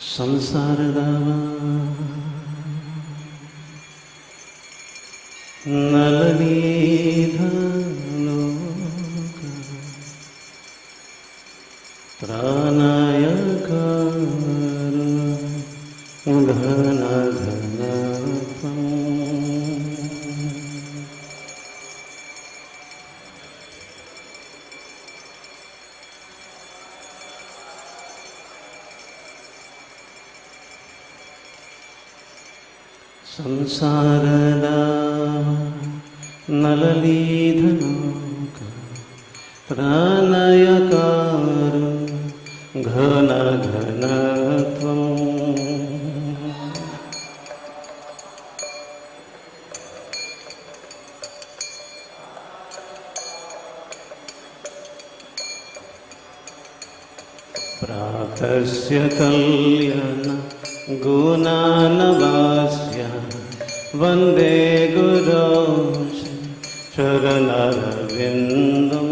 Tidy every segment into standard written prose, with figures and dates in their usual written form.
ಸಂಸಾರದವ ನಲನೀಧ ಲೋಕ ಪ್ರಾಣಾಯಕಾರ ಘನ ಘನ ಸಂಸಾರದ ನಲನೀಧನೋಕ ಪ್ರಾಣಯಕಾರ ಘನ ಘನತ್ವಂ ಪ್ರಾತಸ್ಯ ಕಲ್ಯಾಣ ಗುಣಾನವಾಸ್ಯ ವಂದೇ ಗುರೋ ಶರಣರವಿಂದಂ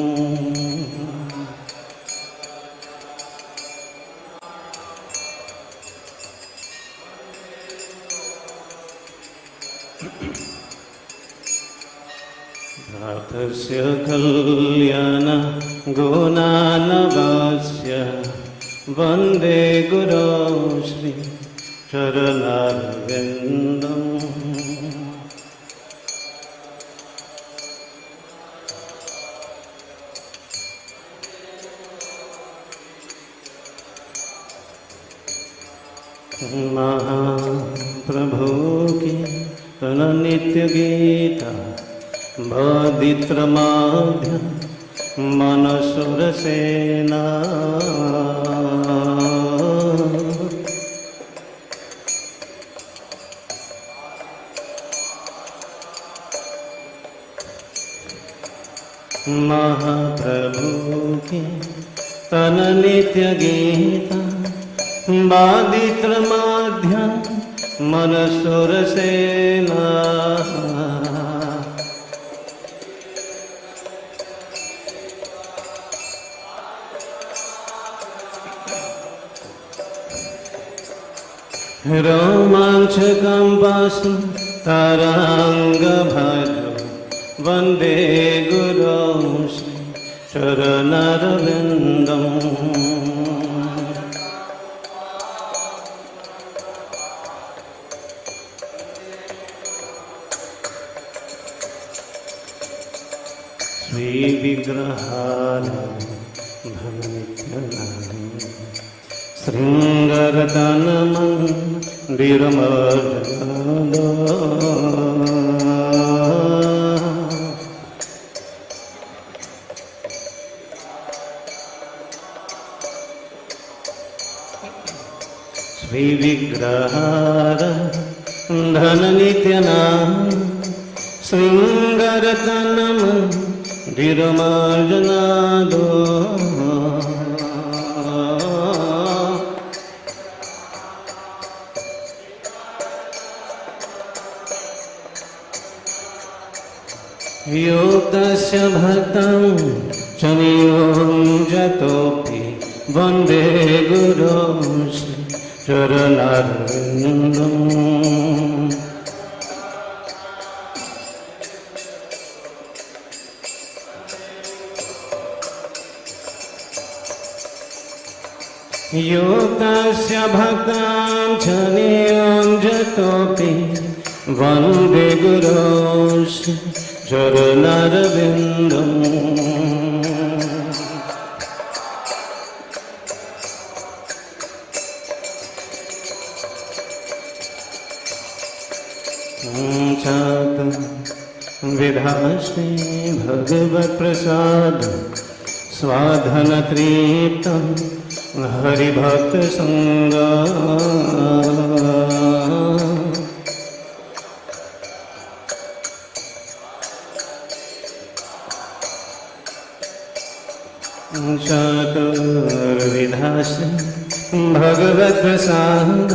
ಪ್ರಾತಸ್ಯ ಕಲ್ಯಾಣ ಗುಣಾನವಾಸ್ಯ ವಂದೇ ಗುರೋ ಶ್ರೀ ಶರಣರವಿಂದಂ महाप्रभु की तन नित्य गीता बदित्रमाध्य मनसुर सेना महाप्रभु की तन नित्य गीता बादित्र माध्यम मनसुर सेना रोमांचकं पासु तारांग भजो वंदे गुरो श्री शरणरविंदं श्रृंगारतनमन्दिरमर्जनो श्रीविग्रहार धननित्यनाम श्रृंगारतनमन्दिरमर्जनादो योगस्य भक्तं च नियोजतोऽपि वन्दे गुरो शरणरविन्दं योगस्य भक्तं च नियोजतोऽपि वन्दे गुरो शरणरविन्दं विधाश्री भगवत्प्रसाद स्वाधन तृप्तं हरिभक्त संगा चतुर्विधाश्री भगवत्प्रसाद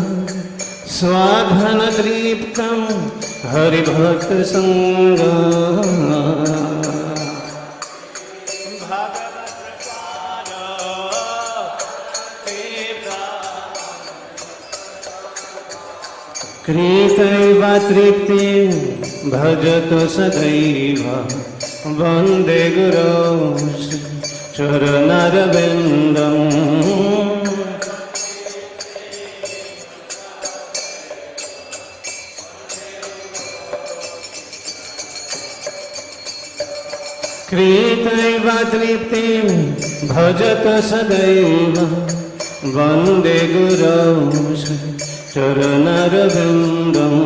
स्वाधन तृप्तं हरिभक्त संगा कृतैव तृप्ति भजतो सदैव वन्दे गुरो चरणारविन्दम् कृतैव तृप्ति भजतो सदैव वन्दे गुरो चरणारविन्दम्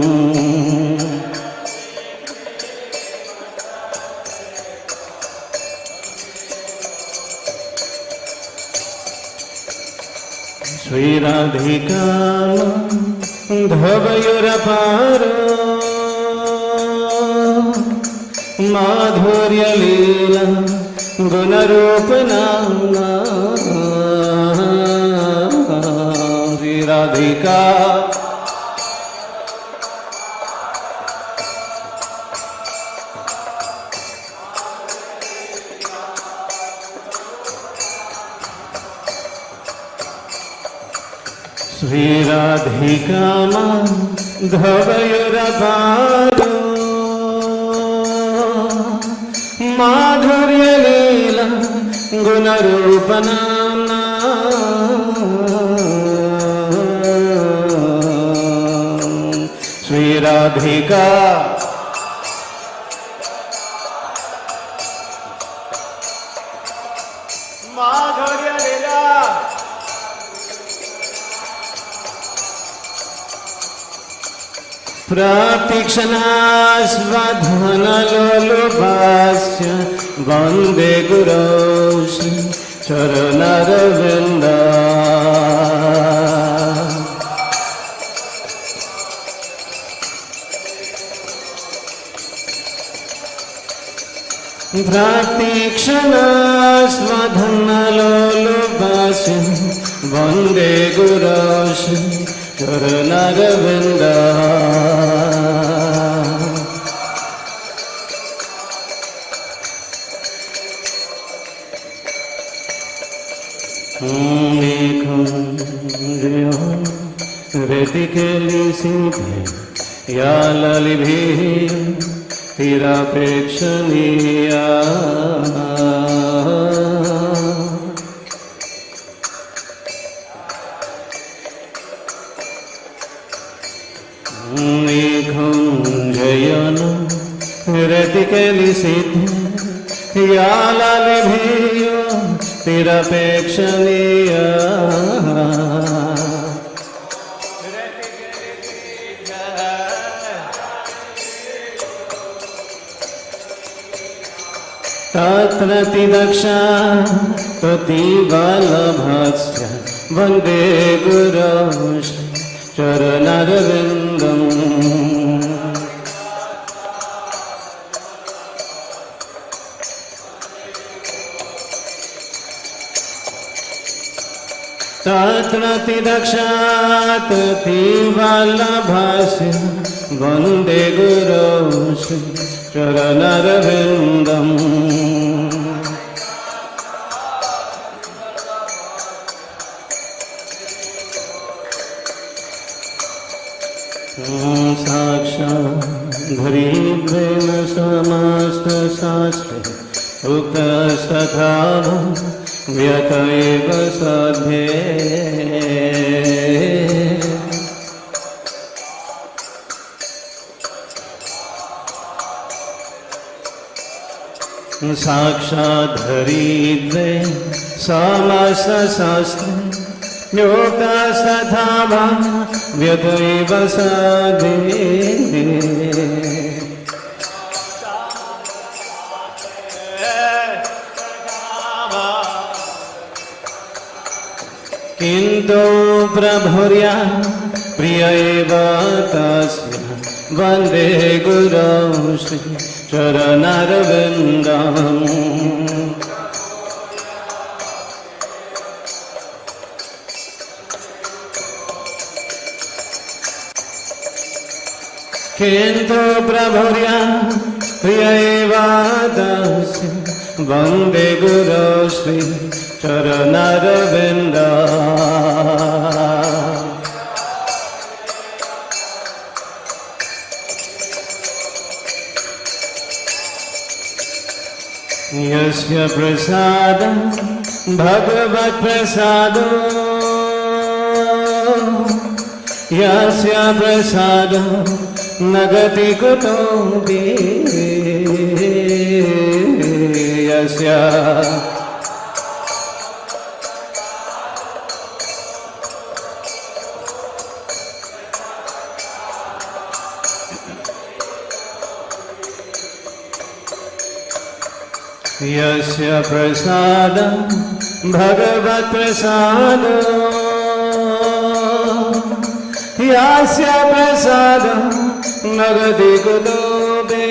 श्रीराधिका धवयुरपारो माधुर्यलीला गुणरूपनाम्ना श्रीराधिका श्रीराधिका धवयुरपारो माधुर्यलीला गुणरूपनाम्ना श्रीराधिका माधुर्यलीला प्रतीक्षणास्वधनलोलुपास्य वन्दे गुरो चरणारविन्दा प्रतीक्षणास्वधनलोलुपास्य वन्दे गुरो चरणारविन्दा रतिकेली सिंहे या ललिभिः तिरापेक्षणीया जयन रतिकेली सिंहे या ललिभिः तिरापेक्षणीया तत्र तिदक्षा ततिवल्लभस्य वन्दे गुरो चरणारविन्दम् तत्र तिदक्षा ततिवल्लभस्य वन्दे गुरो चरणारविन्दम् साक्षाद्धरिद्रेण समस्तशास्त्रे उक्तस्तथा व्यत एव साध्ये साक्षाद्धरिद्रे समस्तशास्त्रे योक्तस्तथा व्यत एव साध्ये किन्तु प्रभुर्या प्रिय एव तस्य वन्दे गुरो चरणारविन्दम् किन्तु प्रभुर्या प्रिय एव तस्य वन्दे गुरो चरणारविन्दम् यस्य प्रसाद भगवत् प्रसाद यस्य प्रसाद न गति कुतोऽपि यस्य यस्य प्रसाद भगवत् प्रसाद यस्य प्रसाद न गति कुतोऽपि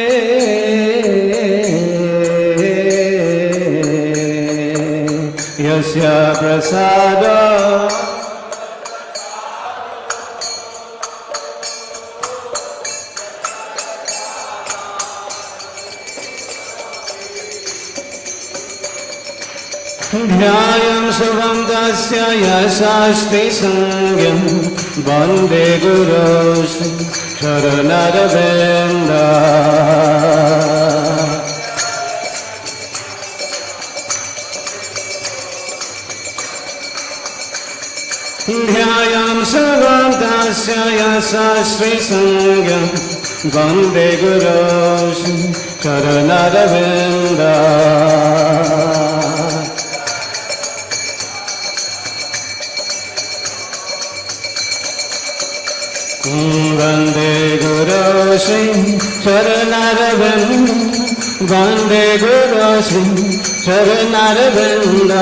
यस्य प्रसाद ध्यायं शुभं तस्य यशास्ति संज्ञं वन्दे गुरो शरणरविन्द ध्यायं शुभं तस्य यशास्ति संज्ञं वन्दे गुरो शरणरविन्द वन्दे गुरो श्री चरणारविन्द वन्दे गुरो श्री चरणारविन्द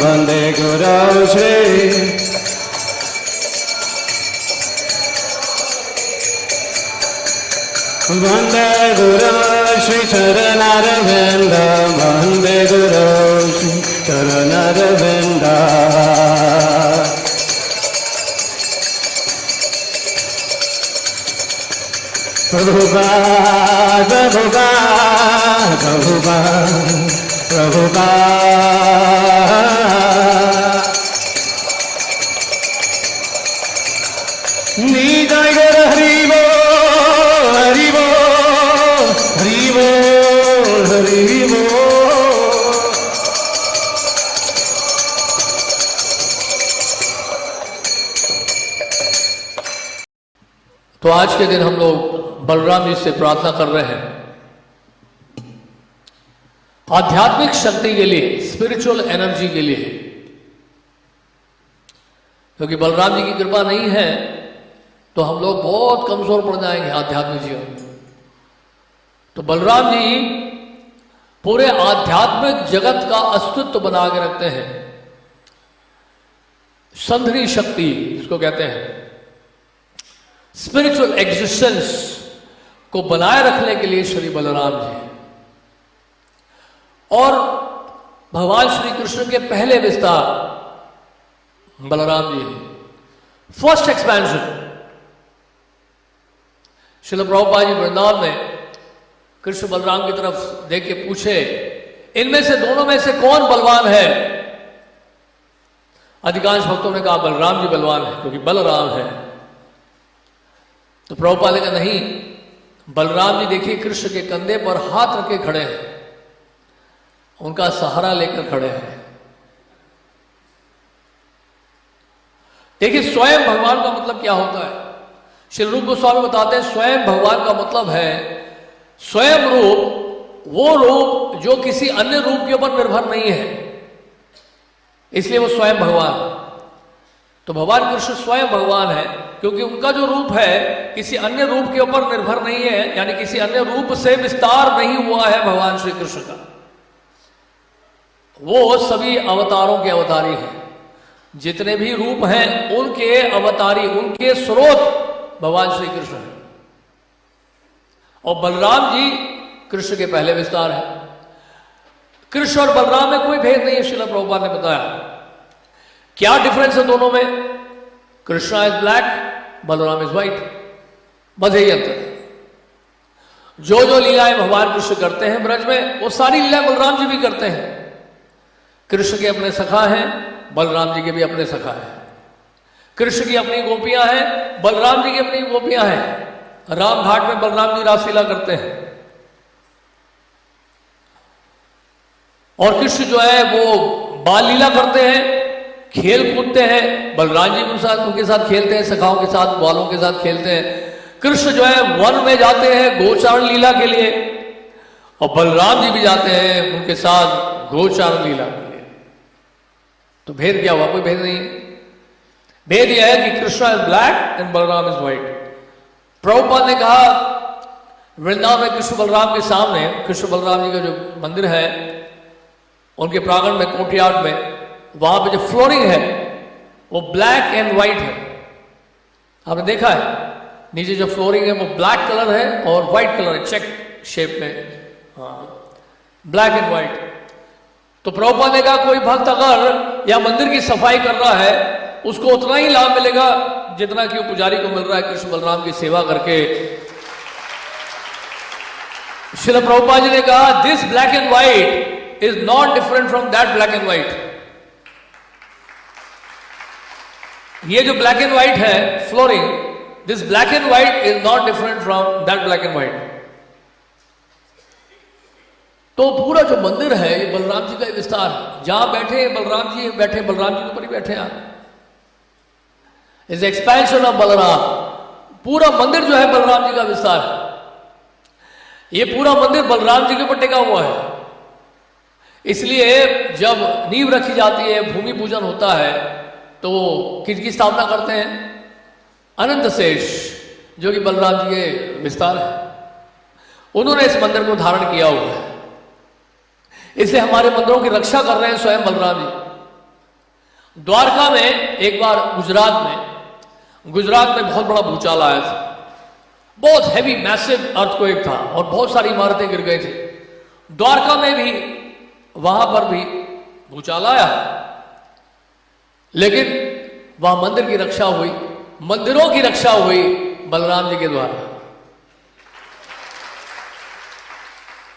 वन्दे गुरो श्री वन्दे गुरो श्री चरणारविन्द वन्दे गुरो श्री चरणारविन्द प्रभुपाद प्रभुपाद प्रभुपाद प्रभुपाद निताय गौर हरि बोल हरि बोल हरि बोल हरि बोल। तो आज के दिन हम लोग बलराम जी से प्रार्थना कर रहे हैं आध्यात्मिक शक्ति के लिए, स्पिरिचुअल एनर्जी के लिए, क्योंकि बलराम जी की कृपा नहीं है तो हम लोग बहुत कमजोर पड़ जाएंगे आध्यात्मिक जीवन। तो बलराम जी पूरे आध्यात्मिक जगत का अस्तित्व बना के रखते हैं। संधरी शक्ति इसको कहते हैं, स्पिरिचुअल एग्जिस्टेंस को बनाए रखने के लिए श्री बलराम जी और भगवान श्री कृष्ण के पहले विस्तार बलराम जी, फर्स्ट एक्सपेंशन। श्रील प्रभुपाद जी वृंदावन में कृष्ण बलराम की तरफ देख के पूछे, इनमें से दोनों में से कौन बलवान है? अधिकांश भक्तों ने कहा बलराम जी बलवान है क्योंकि बलराम है। तो प्रभुपाद ने कहा नहीं, बलराम जी देखिए कृष्ण के कंधे पर हाथ रखे खड़े हैं, उनका सहारा लेकर खड़े हैं। देखिए स्वयं भगवान का मतलब क्या होता है। श्री रूप गोस्वामी बताते हैं स्वयं भगवान का मतलब है स्वयं रूप, वो रूप जो किसी अन्य रूप के ऊपर निर्भर नहीं है, इसलिए वो स्वयं भगवान। तो भगवान कृष्ण स्वयं भगवान है क्योंकि उनका जो रूप है किसी अन्य रूप के ऊपर निर्भर नहीं है, यानी किसी अन्य रूप से विस्तार नहीं हुआ है भगवान श्री कृष्ण का। वो सभी अवतारों के अवतारी हैं, जितने भी रूप हैं उनके अवतारी, उनके स्रोत भगवान श्री कृष्ण है। और बलराम जी कृष्ण के पहले विस्तार है। कृष्ण और बलराम में कोई भेद नहीं है, श्रील प्रभुपाद ने बताया। क्या डिफरेंस है दोनों में? Krishna is black, Balram is white, बस यही अंतर है। जो जो लीलाएं भगवान कृष्ण करते हैं ब्रज में, वो सारी लीलाएं बलराम जी भी करते हैं। कृष्ण के अपने सखा हैं, बलराम जी के भी अपने सखा हैं। कृष्ण की अपनी गोपियां हैं, बलराम जी की अपनी गोपियां हैं। राम घाट में बलराम जी रासलीला करते हैं। और कृष्ण जो है वो बाल लीला करते हैं, खेल कूदते हैं। बलराम जी उनके साथ खेलते हैं, सखाओं के साथ, बालों के साथ खेलते हैं। कृष्ण जो है वन में जाते हैं गोचारण लीला के लिए, और बलराम जी भी जाते हैं उनके साथ गोचारण लीला के लिए। तो भेद क्या हुआ? कोई भेद नहीं है। भेद यह है कि Krishna is black and Balram is white. Prabhupada ने कहा वृंदावन में कृष्ण बलराम के सामने, कृष्ण बलराम जी का जो मंदिर है उनके प्रांगण में, कोर्टयार्ड में, वहां पे जो फ्लोरिंग है वो ब्लैक एंड व्हाइट है। आपने देखा है नीचे जो फ्लोरिंग है वो ब्लैक कलर है और व्हाइट कलर है, चेक शेप में, हाँ, ब्लैक एंड व्हाइट। तो प्रभुपाद ने कहा कोई भक्त अगर या मंदिर की सफाई कर रहा है उसको उतना ही लाभ मिलेगा जितना कि वो पुजारी को मिल रहा है कृष्ण बलराम की सेवा करके। श्रील प्रभुपाद जी ने कहा this black and white is not different from that black and white. ये जो ब्लैक एंड व्हाइट है flooring, this black and white is not different from that black and white. तो पूरा जो मंदिर है ये बलराम जी का विस्तार है। जहां बैठे बलराम जी, बैठे बलराम जी के ऊपर ही बैठे आप। Is expansion of Balram. पूरा मंदिर जो है बलराम जी का विस्तार है। ये पूरा मंदिर बलराम जी के ऊपर टिका हुआ है। इसलिए जब नींव रखी जाती है, भूमि पूजन होता है, तो किसकी स्थापना करते हैं? अनंत शेष, जो कि बलराम जी के विस्तार है। उन्होंने इस मंदिर को धारण किया हुआ है। इसलिए हमारे मंदिरों की रक्षा कर रहे हैं स्वयं बलराम जी। द्वारका में एक बार गुजरात में बहुत बड़ा भूचाल आया था। बहुत हैवी मैसिव अर्थक्वेक था और बहुत सारी इमारतें गिर गई थी। द्वारका में भी, वहां पर भी भूचाल आया, लेकिन वहां मंदिर की रक्षा हुई, मंदिरों की रक्षा हुई बलराम जी के द्वारा।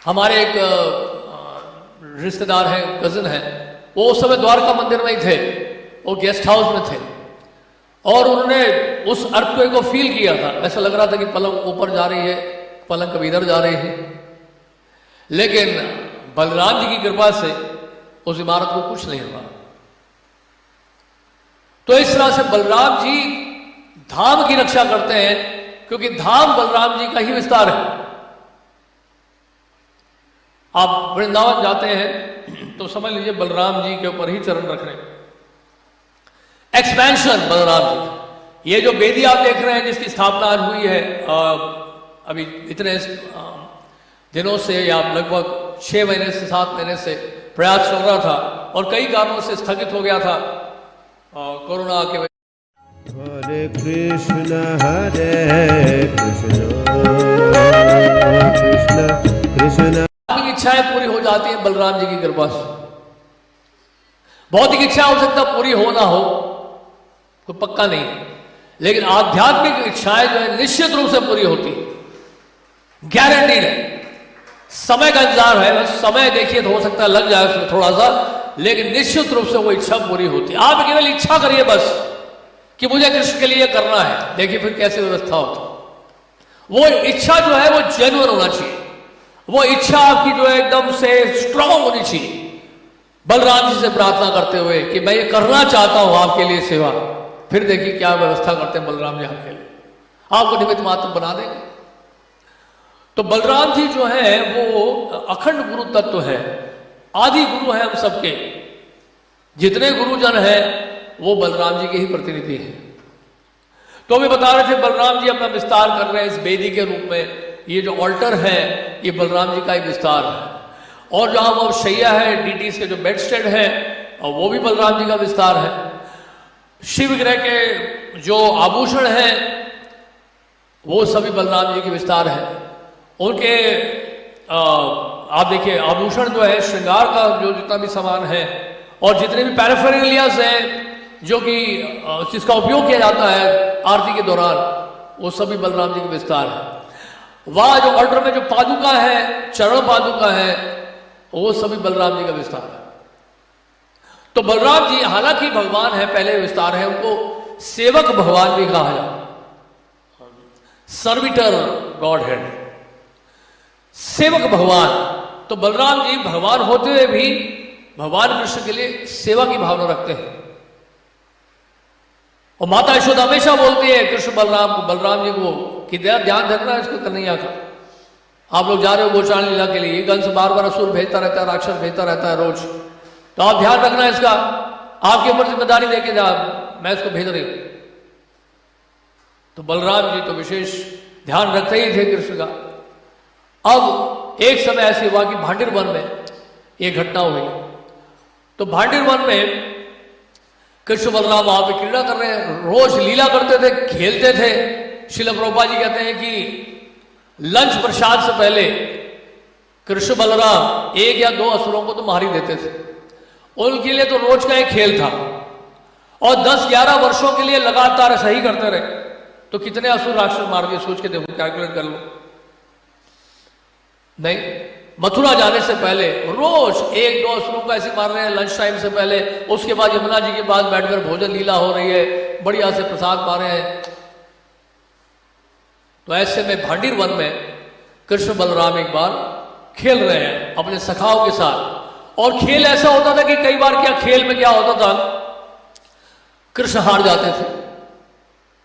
हमारे एक रिश्तेदार हैं, कजिन हैं, वो उस समय द्वारका मंदिर में ही थे, वो गेस्ट हाउस में थे, और उन्होंने उस अर्थक्वेक को फील किया था। ऐसा लग रहा था कि पलंग ऊपर जा रही है, पलंग कभी इधर जा रही है, लेकिन बलराम जी की कृपा से उस इमारत को कुछ नहीं हुआ। तो इस तरह से बलराम जी धाम की रक्षा करते हैं, क्योंकि धाम बलराम जी का ही विस्तार है। आप वृंदावन जाते हैं तो समझ लीजिए बलराम जी के ऊपर ही चरण रख रहे हैं। एक्सपेंशन बलराम जी। ये जो वेदी आप देख रहे हैं जिसकी स्थापना आज हुई है, अभी इतने दिनों से या लगभग 6 महीने से 7 महीने से प्रयास चल रहा था और कई कारणों से स्थगित हो गया था कोरोना के वजह। हरे कृष्ण कृष्ण कृष्ण। इच्छाएं पूरी हो जाती हैं बलराम जी की कृपा से। भौतिक इच्छा हो सकता पूरी हो ना हो, तो पक्का नहीं, लेकिन आध्यात्मिक इच्छाएं जो है निश्चित रूप से पूरी होती है, गारंटीड है। समय का इंतजार है, बस समय देखिए तो हो सकता है लग जाए उसमें थोड़ा सा, लेकिन निश्चित रूप से वो इच्छा पूरी होती है। आप केवल इच्छा करिए बस कि मुझे कृष्ण के लिए करना है, देखिए फिर कैसे व्यवस्था होती। वो इच्छा जो है वो जेन्युइन होना चाहिए, वो इच्छा आपकी जो है एकदम से स्ट्रांग होनी चाहिए। बलराम जी से प्रार्थना करते हुए कि मैं ये करना चाहता हूं आपके लिए सेवा, फिर देखिए क्या व्यवस्था करते हैं बलराम जी आपके लिए, आपको निमित्त मात्र बना देंगे। तो बलराम जी जो है वो अखंड गुरु तत्व है, आदि गुरु है हम सबके। जितने गुरुजन हैं वो बलराम जी के ही प्रतिनिधि हैं। तो अभी बता रहे थे बलराम जी अपना विस्तार कर रहे हैं इस वेदी के रूप में। ये जो ऑल्टर है ये बलराम जी का ही विस्तार है, और जहां वो शैया है, डीटीज के जो बेड स्टेड है, और वो भी बलराम जी का विस्तार है। शिव विग्रह के जो आभूषण हैं वो सभी बलराम जी के विस्तार है। उनके आप देखिए आभूषण जो है, श्रृंगार का जो जितना भी सामान है और जितने भी पैराफेरेलियास हैं जो कि जिसका उपयोग किया जाता है आरती के दौरान, वो सभी बलराम जी के विस्तार है। वहां जो ऑल्टर में जो पादुका है, चरण पादुका है, वो सभी बलराम जी का विस्तार है। तो बलराम जी हालांकि भगवान है, पहले विस्तार है, उनको सेवक भगवान भी कहा जाए, सर्विटर गॉड हेड, सेवक भगवान। तो बलराम जी भगवान होते हुए भी भगवान कृष्ण के लिए सेवा की भावना रखते हैं। और माता यशोदा हमेशा बोलती है कृष्ण बलराम जी को कि ध्यान रखना इसको कन्हैया का। आप लोग जा रहे हो गोचारण लीला के लिए, कंस बार बार असुर भेजता रहता है, राक्षस भेजता रहता है रोज, तो आप ध्यान रखना इसका, आपके ऊपर जिम्मेदारी लेके जा, मैं इसको भेज रही हूं। तो बलराम जी तो विशेष ध्यान रखते ही थे कृष्ण का। अब एक समय ऐसी हुआ कि भांडिर वन में एक घटना हुई। तो भांडिर वन में कृष्ण बलराम वहां पे क्रीड़ा कर रहे हैं, रोज लीला करते थे, खेलते थे। श्रील प्रभुपाद जी कहते हैं कि लंच प्रसाद से पहले कृष्ण बलराम एक या दो असुरों को तो मार ही देते थे। उनके लिए तो रोज का एक खेल था, और 10-11 वर्षों के लिए लगातार ऐसा ही करते रहे। तो कितने असुर राक्षस मार दिए, सोच के देखो, कैलकुलेट कर लो। नहीं, मथुरा जाने से पहले रोज 1-2 असुरों को ऐसे मार रहे हैं लंच टाइम से पहले। उसके बाद यमुना जी के पास बैठकर भोजन लीला हो रही है, बढ़िया से प्रसाद मारे हैं। तो ऐसे में भांडिर वन में कृष्ण बलराम एक बार खेल रहे हैं अपने सखाओं के साथ। और खेल ऐसा होता था कि कई बार क्या खेल में क्या होता था, कृष्ण हार जाते थे।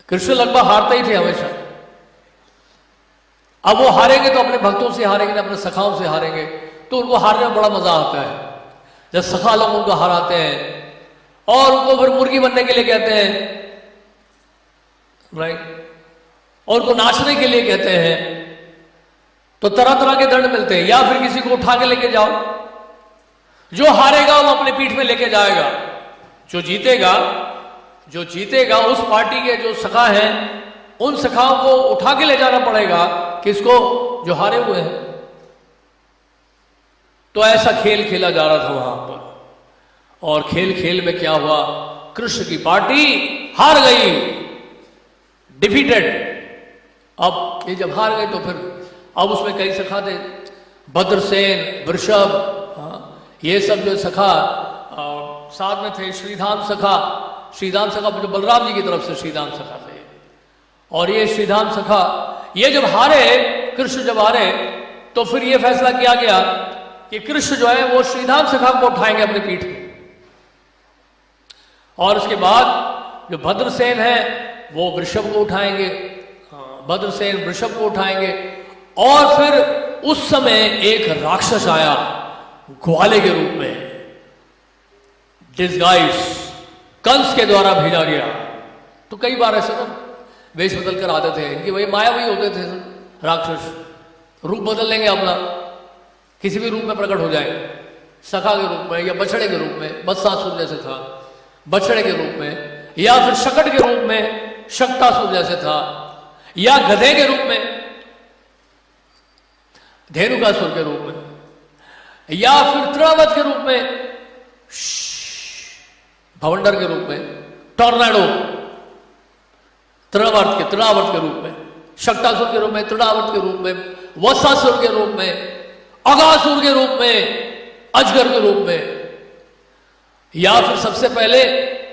कृष्ण लगभग हारते ही थे हमेशा। अब वो हारेंगे तो अपने भक्तों से हारेंगे, अपने सखाओं से हारेंगे, तो उनको हारने में बड़ा मजा आता है। जब सखा लोग उनको हराते हैं और उनको फिर मुर्गी बनने के लिए कहते हैं, राइट, और उनको नाचने के लिए कहते हैं, तो तरह तरह के दंड मिलते हैं। या फिर किसी को उठा के लेके जाओ, जो हारेगा वो अपने पीठ में लेके जाएगा, जो जीतेगा उस पार्टी के जो सखा हैं उन सखाओं को उठा के ले जाना पड़ेगा, किसको, जो हारे हुए हैं। तो ऐसा खेल खेला जा रहा था वहां पर। और खेल खेल में क्या हुआ, कृष्ण की पार्टी हार गई, डिफीटेड। अब ये जब हार गए तो फिर अब उसमें कई सखा थे, भद्रसेन, वृषभ, ये सब जो सखा साथ में थे। श्रीधाम सखा जो बलराम जी की तरफ से श्रीधाम सखा थे। और ये श्रीधाम सखा ये जब हारे, कृष्ण जब हारे, तो फिर ये फैसला किया गया कि कृष्ण जो है वो श्रीधाम सखा को उठाएंगे अपने पीठ पे। और उसके बाद जो भद्रसेन है वो वृषभ को उठाएंगे, भद्रसेन वृषभ को उठाएंगे। और फिर उस समय एक राक्षस आया ग्वाले के रूप में, डिस्गाइज, कंस के द्वारा भेजा गया। तो कई बार ऐसे ना वेश बदल कर आते थे, इनकी वही मायावी होते थे राक्षस, रूप बदल लेंगे अपना, किसी भी रूप में प्रकट हो जाए, सखा के रूप में या बछड़े के रूप में, बत्सासुर जैसे था बछड़े के रूप में, या फिर शकट के रूप में शक्तासुर जैसे था, या गधे के रूप में धेनुकासुर के रूप में, या फिर तृणावर्त के रूप में भवंडर के रूप में, टॉर्नेडो तृणावर्त के रूप में, शक्तासुर के रूप में, तृणावर्त के रूप में, वत्सासुर के रूप में, अगासुर के रूप में, अजगर के रूप में, या फिर सबसे पहले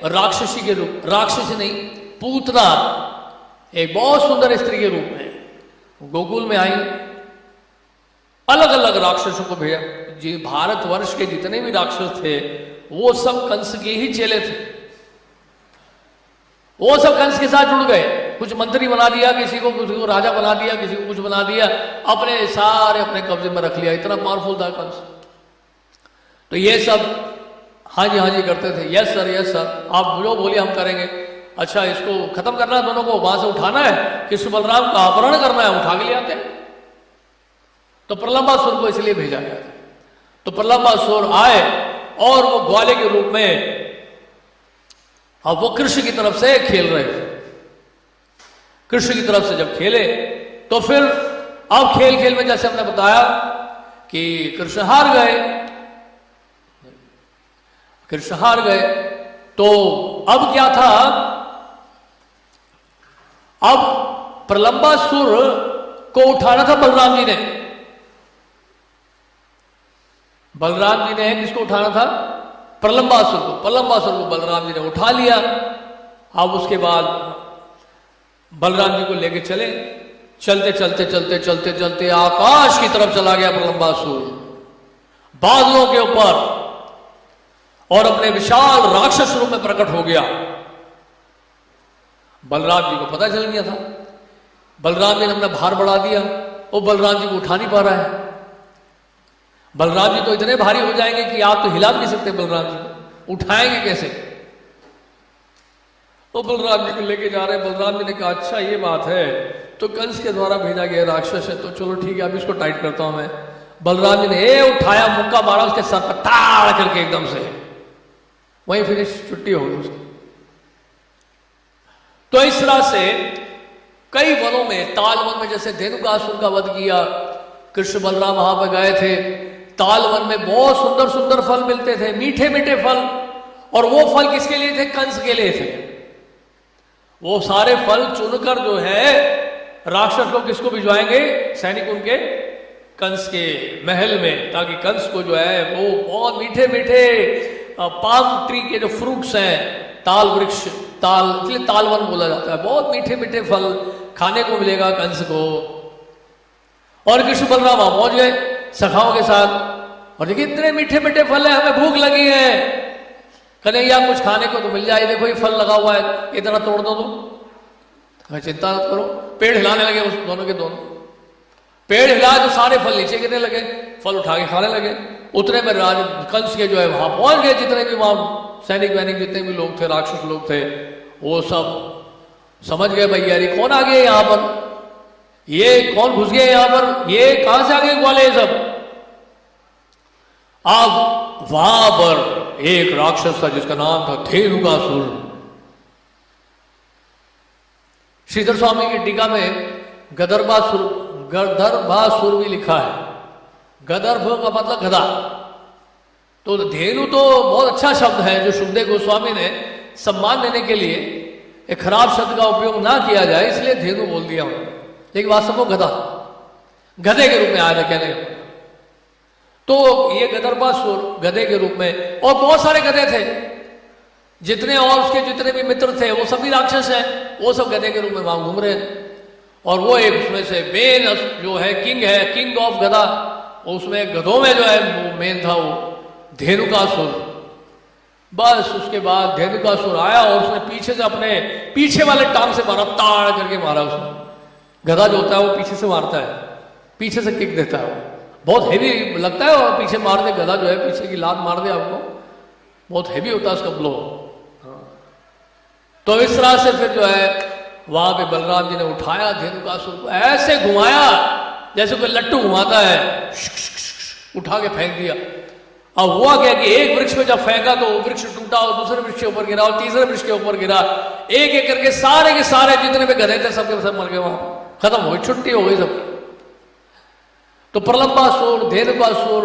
राक्षसी के रूप, राक्षसी नहीं, पूतना, एक बहुत सुंदर स्त्री के रूप में गोकुल में आई। अलग अलग राक्षसों को भेजा। जी भारतवर्ष के जितने भी राक्षस थे वो सब कंस के ही चेले थे, वो सब कंस के साथ जुड़ गए। कुछ मंत्री बना दिया, किसी को राजा बना दिया, किसी को कुछ बना दिया, अपने सारे अपने कब्जे में रख लिया। इतना पावरफुल था कंस। तो ये सब हाँ जी करते थे, यस सर, आप जो बोलिए हम करेंगे। अच्छा, इसको खत्म करना है, दोनों को वहां से उठाना है, कृष्ण बलराम का अपहरण करना है, उठा के ले आते हैं। तो प्रलंबासुर को इसलिए भेजा गया था। तो प्रलंबासुर आए और वो ग्वाले के रूप में, अब वो कृष्ण की तरफ से खेल रहे थे। कृष्ण की तरफ से जब खेले तो फिर अब खेल खेल में जैसे हमने बताया कि कृष्ण हार गए। तो अब क्या था, अब प्रलंबासुर को उठाना था बलराम जी ने। किसको उठाना था? प्रलंबासुर को बलराम जी ने उठा लिया। अब उसके बाद बलराम जी को लेके चलते चलते आकाश की तरफ चला गया प्रलंबासुर। बादलों के ऊपर और अपने विशाल राक्षस रूप में प्रकट हो गया। बलराम जी को पता चल गया था। बलराम जी ने अपना भार बढ़ा दिया, वो बलराम जी को उठा नहीं पा रहा है। बलराम जी तो इतने भारी हो जाएंगे कि आप तो हिला भी नहीं सकते बलराम जी को, उठाएंगे कैसे? तो बलराम जी को लेके जा रहे हैं। बलराम जी ने कहा अच्छा ये बात है, तो कंस के द्वारा भेजा गया राक्षस है, तो चलो ठीक है अब इसको टाइट करता हूं मैं। बलराम जी ने उठाया, मुक्का मारा उसके सर पर ताड़ करके एकदम से, वहीं फिनिश, छुट्टी हो गई उसकी। तो इस तरह से कई वनों में, ताल वन में जैसे धेनुकासुर का वध किया, कृष्ण बलराम वहां पर गए थे। ताल वन में बहुत सुंदर सुंदर फल मिलते थे, मीठे मीठे फल, और वो फल किसके लिए थे? कंस के लिए थे। वो सारे फल चुनकर जो है राक्षस लोग किसको भिजवाएंगे? सैनिक उनके कंस के महल में, ताकि कंस को जो है वो बहुत मीठे मीठे पाम ट्री के जो फ्रूट्स हैं, ताल वृक्ष, ताल इसलिए तालवन बोला जाता है, बहुत मीठे मीठे फल खाने को मिलेगा कंस को। और कृष्ण बलराम वहां पहुंच गए सखाओं के साथ, और देखिए इतने मीठे मीठे फल है, हमें भूख लगी है, कन्हैया कुछ खाने को तो मिल जाए, देखो ये फल लगा हुआ है, इतना तोड़ दो तो चिंता मत करो। पेड़ हिलाने लगे उस दोनों के दोनों, पेड़ हिलाए तो सारे फल नीचे गिरने लगे, फल उठा के खाने लगे। उतने में राज कंस के जो है वहां पहुंच गए, जितने भी वहां सैनिक वैनिक जितने भी लोग थे, राक्षस लोग थे, वो सब समझ गए भैया ये कौन आ गया यहां पर, ये कौन घुस गए यहां पर, ये कहां से आ गए वाले सब। अब वहां पर एक राक्षस था जिसका नाम था धेनुकासुर। श्रीधर स्वामी की टीका में गदर्भासुर भी लिखा है। गदर्भ का मतलब गधा, तो धेनु तो बहुत अच्छा शब्द है जो सुखदेव गोस्वामी ने सम्मान देने के लिए एक खराब शब्द का उपयोग ना किया जाए इसलिए धेनु बोल दिया उन्होंने, लेकिन वास्तव में गधा, गधे के रूप में आया था कहने का। तो ये गदर्भासुर गधे के रूप में, और बहुत सारे गधे थे, जितने और उसके जितने भी मित्र थे वो सभी राक्षस हैं, वो सब गधे के रूप में वहां घूम रहे हैं। और वो एक उसमें से मेन जो है किंग ऑफ गधा, उसमें गधों में जो है वो मेन था वो धेनुकासुर। बस उसके बाद धेनुकासुर आया और उसने पीछे से अपने पीछे वाले टांग से मारा, ताड़ करके मारा उसने। गधा जो होता है वो पीछे से मारता है, पीछे से किक देता है, बहुत हैवी लगता है, और पीछे मार दे गधा जो है, पीछे की लात मार दे आपको, बहुत हैवी होता है उसका ब्लो। तो इस तरह से फिर जो है वहां पे बलराम जी ने उठाया धेनुकासुर को, ऐसे घुमाया जैसे कोई लट्टू घुमाता है, उठा के फेंक दिया। अब हुआ क्या कि एक वृक्ष में जब फेंका तो वृक्ष टूटा, और दूसरे वृक्ष के ऊपर गिरा, और तीसरे वृक्ष के ऊपर गिरा, एक एक करके सारे के सारे जितने भी गधे थे सबके सब मर गए, वहां खत्म हो गई, छुट्टी हो गई सबकी। तो प्रलंबासुर, धेनुकासुर,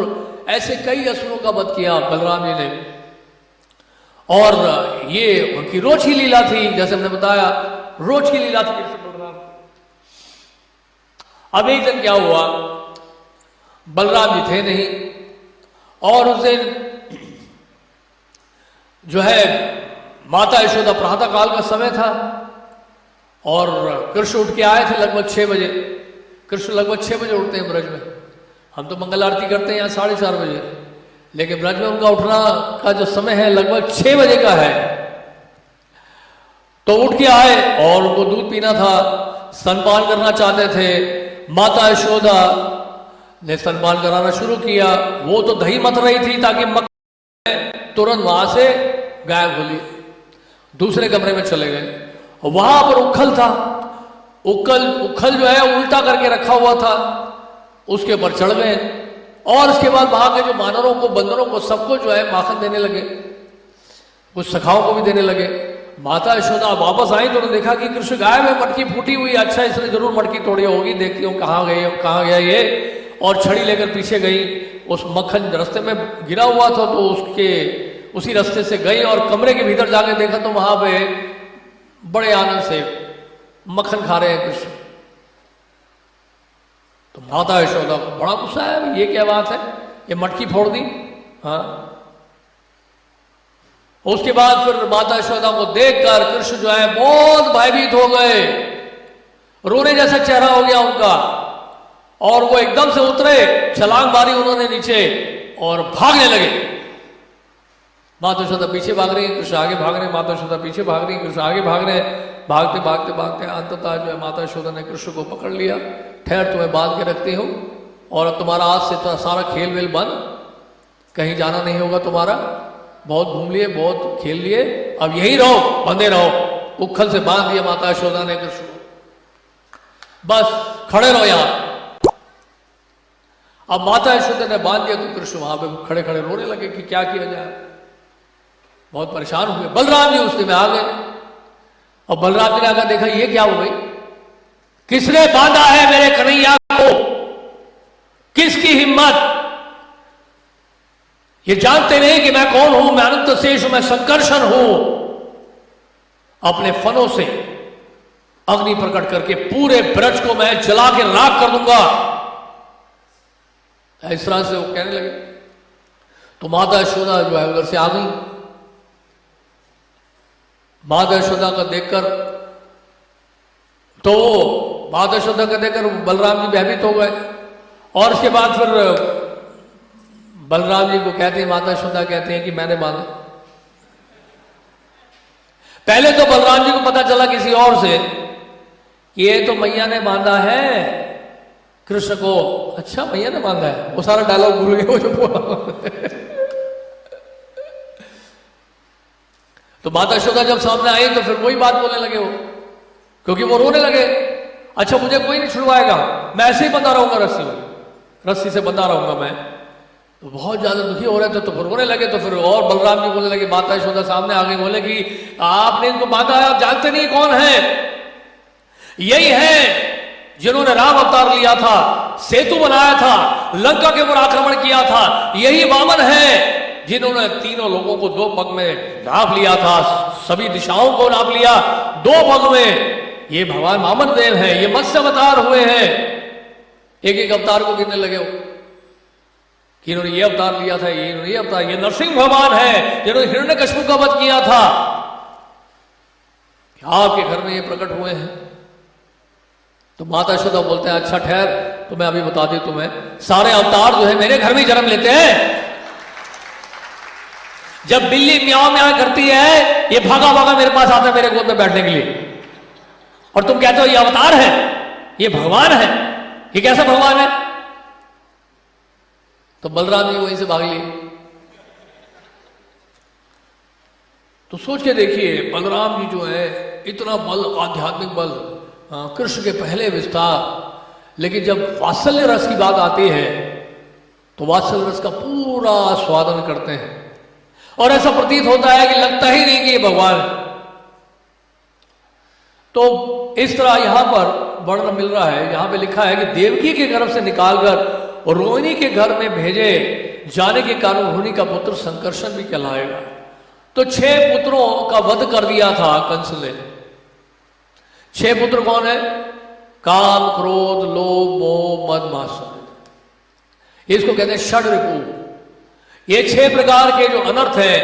ऐसे कई असुरों का वध किया बलराम जी ने। और ये उनकी रोज की लीला थी, जैसे हमने बताया रोज की लीला थी कृष्ण बलराम। अब एक दिन क्या हुआ, बलराम जी थे नहीं, और उस दिन जो है माता यशोदा, प्रातः काल का समय था, और कृष्ण उठ के आए थे लगभग 6 बजे। कृष्ण लगभग 6 बजे उठते हैं ब्रज में, हम तो मंगल आरती करते हैं यहाँ 4:30 बजे, लेकिन ब्रज में उनका उठना का जो समय है लगभग 6 बजे का है। तो उठ के आए और उनको दूध पीना था, स्तनपान करना चाहते थे। माता यशोदा ने स्तनपान कराना शुरू किया। वो तो दही मथ रही थी ताकि तुरंत वहां से गायब हो ली, दूसरे कमरे में चले गए। वहां पर उखल था, उखल जो है उल्टा करके रखा हुआ था, उसके ऊपर चढ़ गए, और उसके बाद वहां के जो वानरों को, बंदरों को, सबको जो है माखन देने लगे, कुछ सखाओं को भी देने लगे। माता यशोदा वापस आई तो उन्होंने देखा कि कृष्ण गायब है, मटकी फूटी हुई, अच्छा इसने जरूर मटकी तोड़ी होगी, देखती हूँ कहाँ गई, कहाँ गया ये, और छड़ी लेकर पीछे गई। उस मक्खन रास्ते में गिरा हुआ था तो उसके उसी रास्ते से गई, और कमरे के भीतर जाके देखा तो वहां पे बड़े आनंद से मक्खन खा रहे हैं कृष्ण। तो माता यशोदा को बड़ा गुस्सा है, ये क्या बात है, ये मटकी फोड़ दी। हाँ, उसके बाद फिर माता यशोदा को देखकर कृष्ण जो है बहुत भयभीत हो गए, रोने जैसा चेहरा हो गया उनका, और वो एकदम से उतरे, छलांग मारी उन्होंने नीचे, और भागने लगे। माता यशोदा पीछे भाग रही है, कृष्ण आगे भाग रहे हैं, माता यशोदा पीछे भाग रही है, कृष्ण आगे भाग रहे हैं। भागते भागते भागते अंततः जो है माता यशोदा ने कृष्ण को पकड़ लिया। ठहर, तुम्हें बांध के रखती हूँ और अब तुम्हारा आज से तो सारा खेल वेल बंद, कहीं जाना नहीं होगा तुम्हारा, बहुत घूम लिए, बहुत खेल लिए, अब यही रहो, बंधे रहो। उखल से बांध दिया माता यशोदा ने कृष्ण को, बस खड़े रहो यहां। अब माता यशोदा ने बांध दिया तो कृष्ण वहां पे खड़े खड़े रोने लगे कि क्या किया जाए, बहुत परेशान हुए। बलराम जी उस में आ गए और बलराम जी ने आकर देखा ये क्या हो गई, किसने बांधा है मेरे कन्हैया को, किसकी हिम्मत, ये जानते नहीं कि मैं कौन हूं, मैं अनंत शेष हूं, मैं संकर्षण हूं। अपने फनों से अग्नि प्रकट करके पूरे ब्रज को मैं जला के राख कर दूंगा, इस तरह से वो कहने लगे। तो माता यशोदा जो है उधर से आ गई। माता यशोदा का देखकर तो माता यशोदा का देखकर बलराम जी भयभीत हो गए और उसके बाद फिर बलराम जी को कहते हैं, माता यशोदा कहते हैं कि मैंने बांधा। पहले तो बलराम जी को पता चला किसी और से कि ये तो मैया ने बांधा है कृष्ण को। अच्छा, मैया ने बांधा है, वो सारा डायलॉग भूल गए वो जो बोला। तो माता यशोदा जब सामने आई तो फिर वही बात बोलने लगे वो, क्योंकि वो रोने लगे। अच्छा, मुझे कोई नहीं छुड़वाएगा, मैं ऐसे ही बंधा रहूंगा, रस्सी से बंधा रहूंगा मैं। तो बहुत ज्यादा दुखी हो रहे थे तो फिर रोने लगे। तो फिर और बलराम जी बोलने लगे, माता यशोदा सामने आ गई, बोले कि आपने इनको बांधा है, आप जानते नहीं कौन है, यही है जिन्होंने राम अवतार लिया था, सेतु बनाया था, लंका के ऊपर आक्रमण किया था, यही वामन है जिन्होंने तीनों लोगों को 2 पग में नाप लिया था, सभी दिशाओं को नाप लिया 2 पग में। ये भगवान वामन देव है, ये मत्स्य अवतार हुए हैं। एक एक अवतार को गिनने लगे हो कि इन्होंने ये अवतार लिया था, ये अवतार, ये नरसिंह भगवान है जिन्होंने हिरण्यकश्यप का वध किया था, आपके घर में ये प्रकट हुए हैं। तो माता यशोदा बोलते हैं, अच्छा ठहर, तो मैं अभी बता दी तुम्हें, सारे अवतार जो है मेरे घर में ही जन्म लेते हैं। जब बिल्ली म्याऊं म्याऊं करती है, ये भागा भागा मेरे पास आता है मेरे गोद में बैठने के लिए, और तुम कहते हो ये अवतार है, ये भगवान है, ये कैसा भगवान है। तो बलराम जी वहीं से भाग लिए। तो सोच के देखिए, बलराम जी जो है इतना बल, आध्यात्मिक बल, कृष्ण के पहले विस्तार, लेकिन जब वात्सल्य रस की बात आती है तो वात्सल्य रस का पूरा स्वादन करते हैं और ऐसा प्रतीत होता है कि लगता ही नहीं कि ये भगवान। तो इस तरह यहां पर वर्णन मिल रहा है, यहां पे लिखा है कि देवकी के गर्भ से निकालकर और रोहिणी के घर में भेजे जाने के कारण रोहिणी का पुत्र संकर्षण भी कहलाएगा। तो 6 पुत्रों का वध कर दिया था कंस ने। 6 पुत्र कौन है? काम, क्रोध, लोभ, मोह, मद, मात्सर्य, इसको कहते हैं षड रिपु। ये 6 प्रकार के जो अनर्थ है,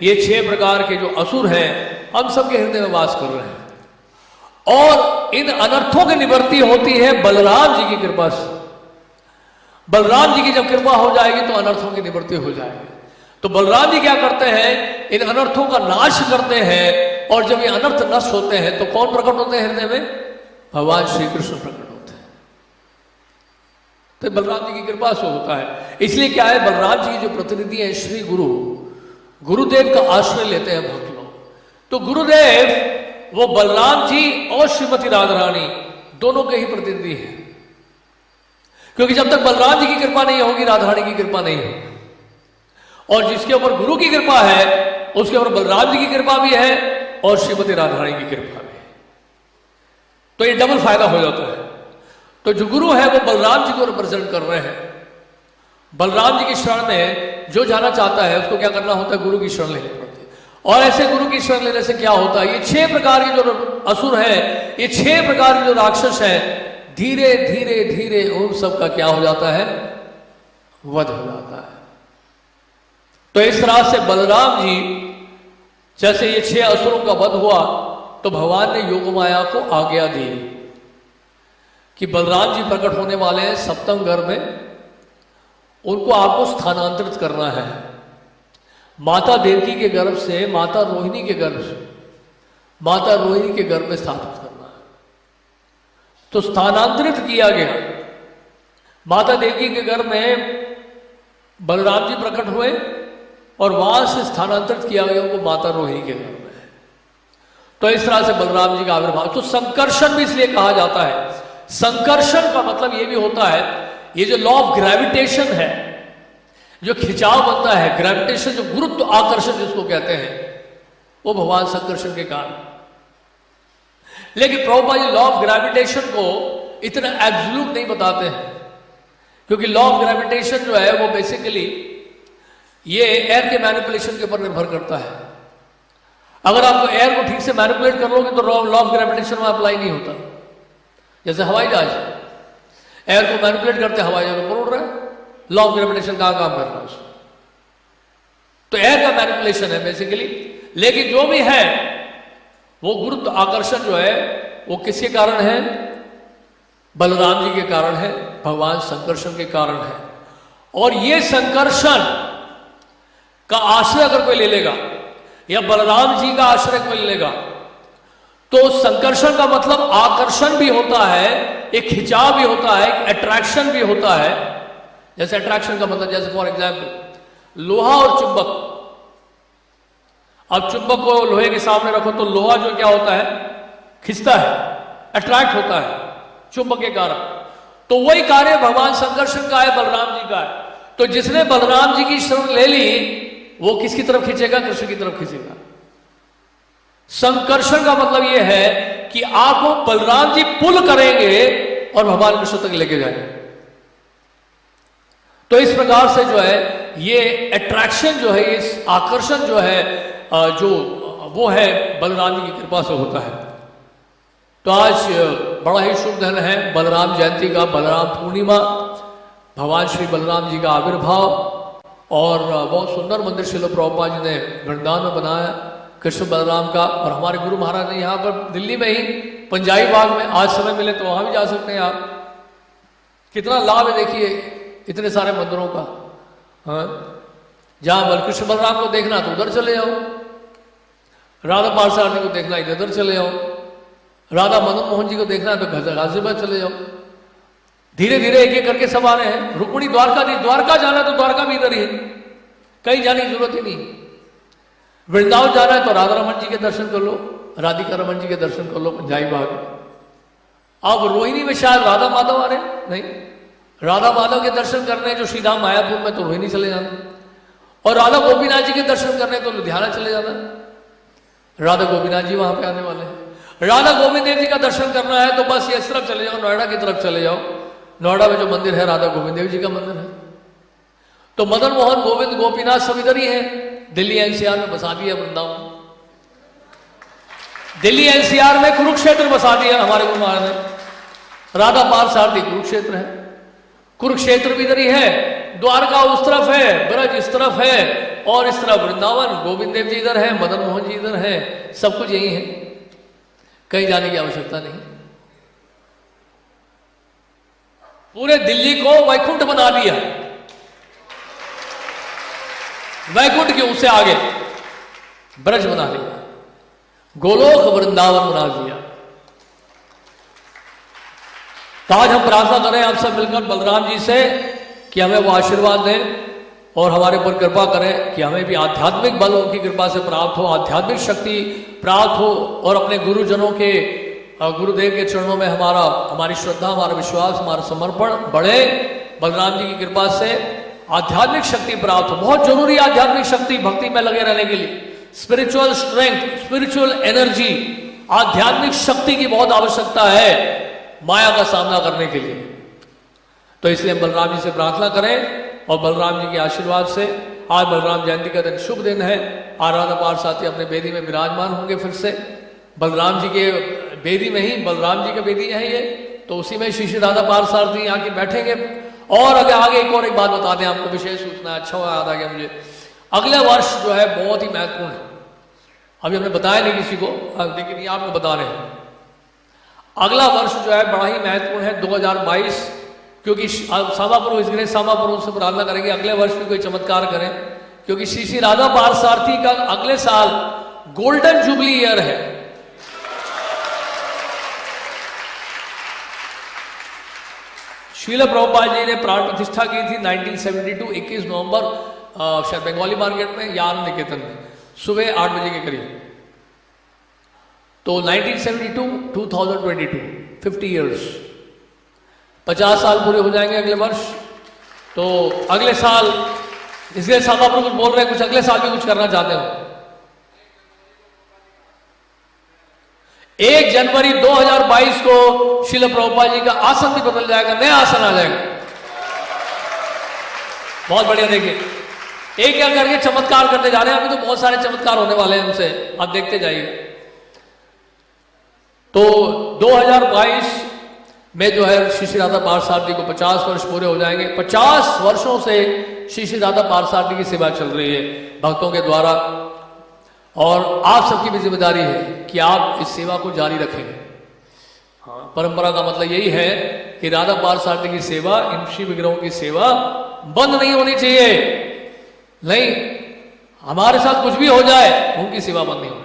ये 6 प्रकार के जो असुर हैं, हम सबके हृदय में वास कर रहे हैं। और इन अनर्थों की निवृत्ति होती है बलराम जी की कृपा से। बलराम जी की जब कृपा हो जाएगी तो अनर्थों की निवृत्ति हो जाएगी। तो बलराम जी क्या करते हैं? इन अनर्थों का नाश करते हैं, और जब ये अनर्थ नष्ट होते हैं तो कौन प्रकट होते हैं हृदय में? भगवान श्री कृष्ण प्रकट होते हैं। तो बलराम जी की कृपा से होता है। इसलिए क्या है, बलराम जी की जो प्रतिनिधि है श्री गुरु, गुरुदेव का आश्रय लेते हैं भक्त लोग। तो गुरुदेव वो बलराम जी और श्रीमती राधा रानी दोनों के ही प्रतिनिधि हैं, क्योंकि जब तक बलराम जी की कृपा नहीं होगी राधा रानी की कृपा नहीं होगी। और जिसके ऊपर गुरु की कृपा है उसके ऊपर बलराम जी की कृपा भी है और श्रीमती राधा रानी की कृपा भी है। तो ये डबल फायदा हो जाता है। तो जो गुरु है वो बलराम जी को रिप्रेजेंट कर रहे हैं। बलराम जी की शरण में जो जाना चाहता है उसको क्या करना होता है? गुरु की शरण लेनी पड़ती है। और ऐसे गुरु की शरण लेने से क्या होता है? ये 6 प्रकार के जो असुर हैं, ये 6 प्रकार के जो राक्षस हैं, धीरे धीरे धीरे उन सब का क्या हो जाता है? वध हो जाता है। तो इस तरह से बलराम जी, जैसे ये 6 असुरों का वध हुआ तो भगवान ने योग माया को आज्ञा दी कि बलराम जी प्रकट होने वाले हैं 7वें गर्भ में, उनको आपको स्थानांतरित करना है माता देवकी के गर्भ से माता रोहिणी के गर्भ से माता रोहिणी के गर्भ में स्थापित करना है। तो स्थानांतरित किया गया। माता देवकी के गर्भ में बलराम जी प्रकट हुए और वहां से स्थानांतरित किया गया उनको माता रोहिणी के गर्भ में। तो इस तरह से बलराम जी का आविर्भाव। तो संकर्षण भी इसलिए कहा जाता है। संकर्षण का मतलब यह भी होता है, ये जो लॉ ऑफ ग्रेविटेशन है, जो खिंचाव बनता है, ग्रेविटेशन, जो गुरुत्व आकर्षण जिसको कहते हैं, वो भगवान संकर्षण के कारण। लेकिन Prabhupada ji law of gravitation को इतना एब्सोल्यूट नहीं बताते हैं, क्योंकि लॉ ऑफ ग्रेविटेशन जो है वो बेसिकली ये एयर के मैनिपुलेशन के ऊपर निर्भर करता है। अगर आप एयर को ठीक से मैनिपुलेट कर लोगे तो लॉ ऑफ ग्रेविटेशन में अप्लाई नहीं होता। जैसे हवाई जहाज एयर को मैनिपुलेट करते हवाई जहाज ऊपर उड़ रहा है, लॉ ऑफ ग्रेविटेशन कहां काम कर रहा है उसमें? तो एयर का मैनिपुलेशन है बेसिकली। लेकिन जो भी है वो गुरुत्व आकर्षण जो है वो किसके कारण है? बलराम जी के कारण है, भगवान संकर्षण के कारण है। और ये संकर्षण का आश्रय अगर कोई ले लेगा या बलराम जी का आश्रय कोई ले लेगा तो संकर्षण का मतलब आकर्षण भी होता है, एक खिंचाव भी होता है, एक अट्रैक्शन भी होता है। जैसे अट्रैक्शन का मतलब, जैसे फॉर एग्जाम्पल लोहा और चुंबक। अब चुंबक को लोहे के सामने रखो तो लोहा जो क्या होता है, खिंचता है, अट्रैक्ट होता है चुंबक के कारण। तो वही कार्य भगवान संकर्षण का है, बलराम जी का है। तो जिसने बलराम जी की शरण ले ली वो किसकी तरफ खींचेगा? कृष्ण की तरफ खींचेगा। संकर्षण का मतलब यह है कि आपको बलराम जी पुल करेंगे और भगवान कृष्ण तक लेके जाएंगे। तो इस प्रकार से जो है ये अट्रैक्शन जो है, इस आकर्षण जो है, जो वो है बलराम जी की कृपा से होता है। तो आज बड़ा ही शुभ दिन है बलराम जयंती का, बलराम पूर्णिमा, भगवान श्री बलराम जी का आविर्भाव। और बहुत सुंदर मंदिर श्रील प्रभुपाद जी ने वृंदावन में बनाया कृष्ण बलराम का। और हमारे गुरु महाराज ने यहाँ पर दिल्ली में ही पंजाबी बाग में, आज समय मिले तो वहां भी जा सकते हैं आप। कितना लाभ है देखिए इतने सारे मंदिरों का। हाँ, जहां कृष्ण बलराम को देखना तो उधर चले जाओ, राधा पार्षद को देखना इधर चले जाओ, राधा मदन मोहन जी को देखना है तो गाजियाबाद चले जाओ। धीरे धीरे एक एक करके सब आ रहे हैं। रुक्मिणी द्वारका जाना तो द्वारका भी इधर ही है, कहीं जाने की जरूरत ही नहीं। वृंदावन जाना है तो राधा रमन जी के दर्शन कर लो, राधिका रमन जी के दर्शन कर लो पंजाबी बाग में। अब रोहिणी में शायद राधा माधव आ रहे हैं, नहीं, राधा माधव के दर्शन करने जो श्रीधाम मायापुर में तो रोहिणी चले जाना, और राधा गोपीनाथ जी के दर्शन करने तो लुधियाना चले जाना। राधा गोपीनाथ जी वहां पे आने वाले हैं। राधा गोविंद देव जी का दर्शन करना है तो बस इस तरफ चले जाओ, नोएडा की तरफ चले जाओ। नोएडा में जो मंदिर है राधा गोविंद देव जी का मंदिर है। तो मदन मोहन, गोविंद, गोपीनाथ सब इधर ही हैं। दिल्ली एनसीआर में बसा दिया वृंदावन, दिल्ली एनसीआर में कुरुक्षेत्र बसा दिया हमारे गुरु महाराज ने। राधा पार्षद कुरुक्षेत्र है, कुरुक्षेत्र भी इधर ही है, द्वारका उस तरफ है, ब्रज इस तरफ है, और इस तरफ वृंदावन, गोविंद देव जी इधर है, मदन मोहन जी इधर है, सब कुछ यही है, कहीं जाने की आवश्यकता नहीं। पूरे दिल्ली को वैकुंठ बना दिया, वैकुंठ के उससे आगे ब्रज बना दिया, गोलोक वृंदावन बना दिया। तो आज हम प्रार्थना करें आप सब मिलकर बलराम जी से कि हमें वो आशीर्वाद दें और हमारे ऊपर कृपा करें कि हमें भी आध्यात्मिक बल उनकी कृपा से प्राप्त हो, आध्यात्मिक शक्ति प्राप्त हो, और अपने गुरुजनों के, गुरुदेव के चरणों में हमारी श्रद्धा, हमारा विश्वास, हमारा समर्पण बढ़े। बलराम जी की कृपा से आध्यात्मिक शक्ति प्राप्त हो। बहुत जरूरी आध्यात्मिक शक्ति भक्ति में लगे रहने के लिए, स्पिरिचुअल स्ट्रेंथ, स्पिरिचुअल एनर्जी, आध्यात्मिक शक्ति की बहुत आवश्यकता है माया का सामना करने के लिए। तो इसलिए हम बलराम जी से प्रार्थना करें और बलराम जी के आशीर्वाद से आज बलराम जयंती का दिन शुभ दिन है। आराधा पार्षद अपने बेदी में विराजमान होंगे फिर से, बलराम जी के बेदी में ही, बलराम जी का बेदी है ये, तो उसी में श्री श्री राधा पार्षद जी आके बैठेंगे। और आगे एक बात बता दें आपको, विशेष सूचना, अच्छा याद आ गया मुझे, अगले वर्ष जो है बहुत ही महत्वपूर्ण है, अभी हमने बताया नहीं किसी को, लेकिन ये आपको बता रहे हैं। अगला वर्ष जो है बड़ा ही महत्वपूर्ण है, 2022 क्योंकि सामापुर इस ग्रह सामापुर से प्रार्थना करेंगे अगले वर्ष भी कोई चमत्कार करें, क्योंकि श्री श्री राधा पार्थसारथी का अगले साल गोल्डन जुबली ईयर है। श्रील प्रभुपाद जी ने प्राण प्रतिष्ठा की थी 1972 21 नवंबर शायद बंगाली मार्केट में या आनंद निकेतन में सुबह 8 बजे के करीब। तो 1972 2022 50 इयर्स, 50 साल पूरे हो जाएंगे अगले वर्ष। तो अगले साल इसलिए सामापुर कुछ बोल रहे हैं, कुछ अगले साल भी कुछ करना चाहते हो। 1 जनवरी 2022 को श्रील प्रभुपाद जी का आसन भी बदल जाएगा, नया आसन आ जाएगा। बहुत बढ़िया। देखिए एक क्या करके चमत्कार करते जा रहे हैं, अभी तो बहुत सारे चमत्कार होने वाले हैं उनसे, आप देखते जाइए। तो 2022 में जो है श्री श्री राधा पार्थसारथी को 50 वर्ष पूरे हो जाएंगे। 50 वर्षों से श्री श्री राधा पार्थसारथी की सेवा चल रही है भक्तों के द्वारा, और आप सबकी भी जिम्मेदारी है कि आप इस सेवा को जारी रखें। हाँ, परंपरा का मतलब यही है कि राधा पार्थसारथी की सेवा, इन शिव विग्रहों की सेवा बंद नहीं होनी चाहिए। नहीं, हमारे साथ कुछ भी हो जाए, उनकी सेवा बंद नहीं होनी।